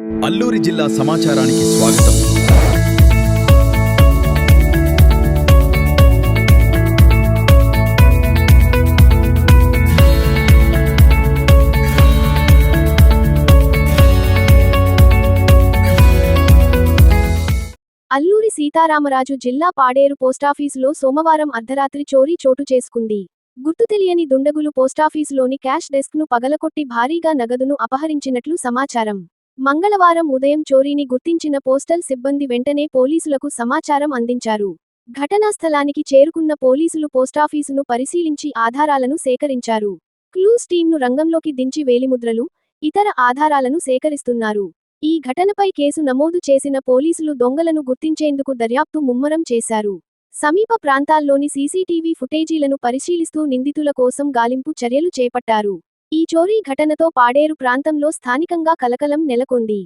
అల్లూరి జిల్లా సమాచారానికి స్వాగతం. అల్లూరి సీతారామరాజు జిల్లా పాడేరు పోస్టాఫీసులో సోమవారం అర్ధరాత్రి చోరీ చోటు చేసుకుంది. గుర్తు తెలియని దుండగులు పోస్టాఫీసులోని క్యాష్ డెస్క్ను పగలకొట్టి భారీగా నగదును అపహరించినట్లు సమాచారం. మంగళవారం ఉదయం చోరీని గుర్తించిన పోస్టల్ సిబ్బంది వెంటనే పోలీసులకు సమాచారం అందించారు. ఘటనా స్థలానికి చేరుకున్న పోలీసులు పోస్టాఫీసును పరిశీలించి ఆధారాలను సేకరించారు. క్లూస్ టీంను రంగంలోకి దించి వేలిముద్రలు, ఇతర ఆధారాలను సేకరిస్తున్నారు. ఈ ఘటనపై కేసు నమోదు చేసిన పోలీసులు దొంగలను గుర్తించేందుకు దర్యాప్తు ముమ్మరం చేశారు. సమీప ప్రాంతాల్లోని సీసీటీవీ ఫుటేజీలను పరిశీలిస్తూ నిందితుల కోసం గాలింపు చర్యలు చేపట్టారు. ఈ చోరీ ఘటనతో పాడేరు ప్రాంతంలో స్థానికంగా కలకలం నెలకొంది.